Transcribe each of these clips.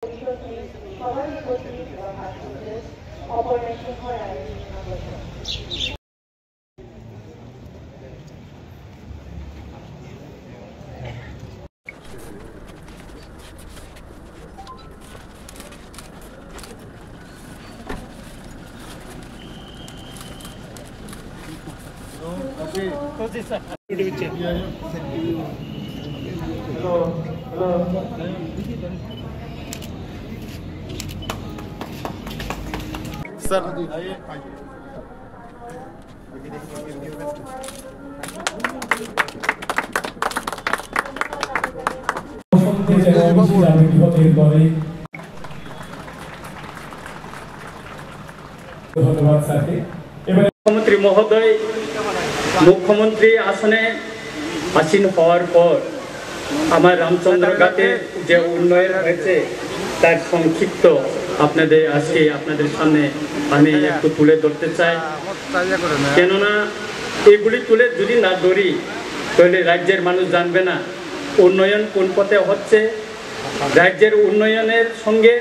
সবাই উপস্থিত অপারেশন হয় सर मुख्यमंत्री महोदय मुख्यमंत्री आसने आसीन हওয়ার পর আমার রামচন্দ্রঘাটে যে উন্নয়ন হয়েছে তার সংক্ষিপ্ত আপনাদের আজকে আপনাদের সামনে আমি একটু তুলে ধরতে চাই কেননা এগুলি তুলে যদি না ধরি তাহলে রাজ্যের মানুষ জানবে না উন্নয়ন কোন পথে হচ্ছে রাজ্যের উন্নয়নের সঙ্গে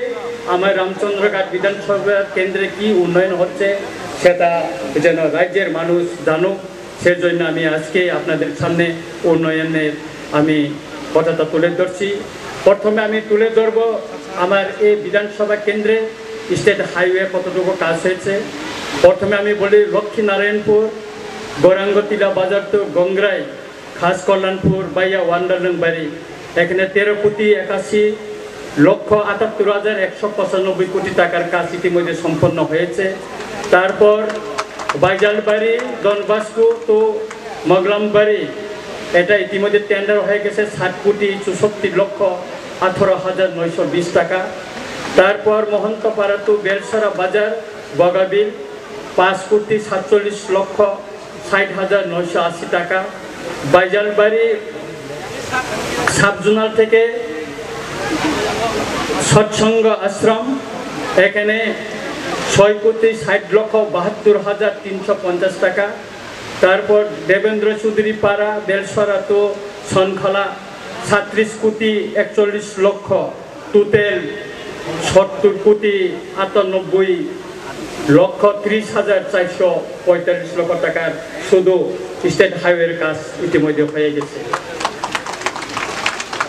আমার রামচন্দ্রঘাট বিধানসভা কেন্দ্রে কি উন্নয়ন হচ্ছে সেটা যেন রাজ্যের মানুষ জানুক সেজন্য আমি আজকে আপনাদের সামনে উন্নয়নের আমি কথাটা তুলে ধরছি প্রথমে আমি তুলে ধরব আমার এই বিধানসভা কেন্দ্রে স্টেট হাইওয়ে কতটুকু কাজ হয়েছে প্রথমে আমি বলি লক্ষ্মীনারায়ণপুর গৌরাঙ্গতিলা বাজার টু গংরাই খাস কল্যাণপুর বাইয়া ওয়ান্ডারলং বাড়ি এখানে 13,78,195 কোটি টাকার কাজ ইতিমধ্যে সম্পন্ন হয়েছে তারপর বাইজালবাড়ি ডনবাস্কো তো মগলামবাড়ি এটা ইতিমধ্যে টেন্ডার হয়ে গেছে 7,64,18,920 টাকা তারপর মহন্তপাড়া টু বেলসরা বাজার বগাবিল 5,47,60,980 টাকা বাইজালবাড়ি সাবজোনাল থেকে সৎসঙ্গ আশ্রম এখানে 6,60,72,350 টাকা তারপর দেবেন্দ্র চৌধুরী পাড়া বেলসরা তো সনখলা 37,41,00,000 টোটাল 70,98,30,445 টাকার শুধু স্টেট হাইওয়ের কাজ ইতিমধ্যে হয়ে গেছে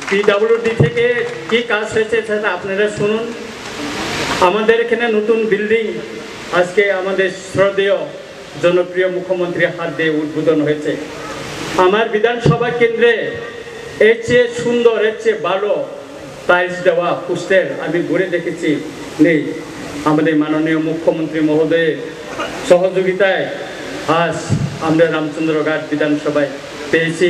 পিডব্লিউডি থেকে কি কাজ হয়েছে সেটা আপনারা শুনুন আমাদের এখানে নতুন বিল্ডিং আজকে আমাদের শ্রদ্ধেয় জনপ্রিয় মুখ্যমন্ত্রীর হাত দিয়ে উদ্বোধন হয়েছে আমার বিধানসভা কেন্দ্রে এর চেয়ে সুন্দর এর চেয়ে ভালো টাইলস দেওয়া পোস্টার আমি ঘুরে দেখেছি নেই আমাদের মাননীয় মুখ্যমন্ত্রী মহোদয়ের সহযোগিতায় আজ আমরা রামচন্দ্রঘাট বিধানসভায় পেয়েছি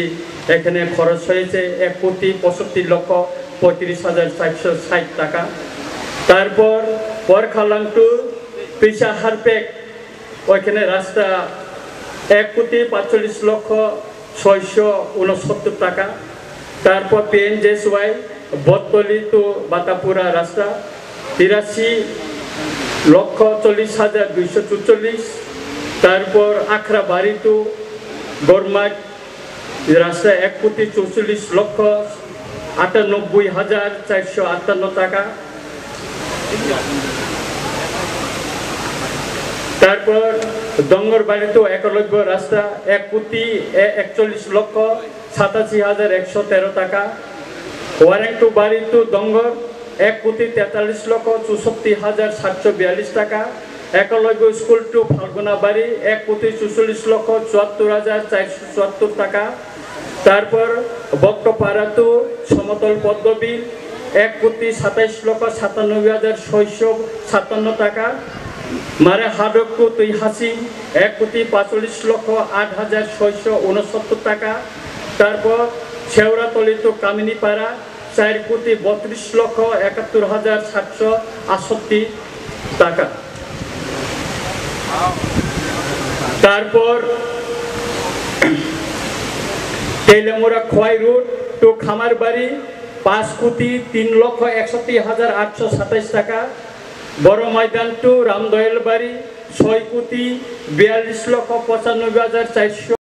এখানে খরচ হয়েছে 1,65,35,460 টাকা তারপর পরখালাং টু পিসা হারপেক ওইখানে রাস্তা 1,45,669 টাকা তারপর PNJSY বটতলি টু বাতাপুরা রাস্তা 83,40,244 তারপর আখড়াবাড়ি টু গরমাট রাস্তা 1,94,98,458 টাকা তারপর ডঙ্গরবাড়ি টু একলব্য রাস্তা 1,41,87,113 টাকা ওয়ারেং টু বাড়ি টু ডঙ্গর 1,43,64,742 টাকা একলব্য স্কুল টু ফাল্গুনা বাড়ি 1,44,74,474 টাকা তারপর বক্টপাড়া টু সমতল পদ্মবিল 1,27,97,657 টাকা মারে হাডক টু তুইহাসি 1,45,08,669 টাকা তারপর শেওড়াতলি টু কামিনীপাড়া 4,32,71,768 টাকা তারপর তেলেমুরা খোয়াই রোড টু খামারবাড়ি 5,03,61,827 টাকা বড় ময়দান টু রামদয়াল বাড়ি 6,42,95,400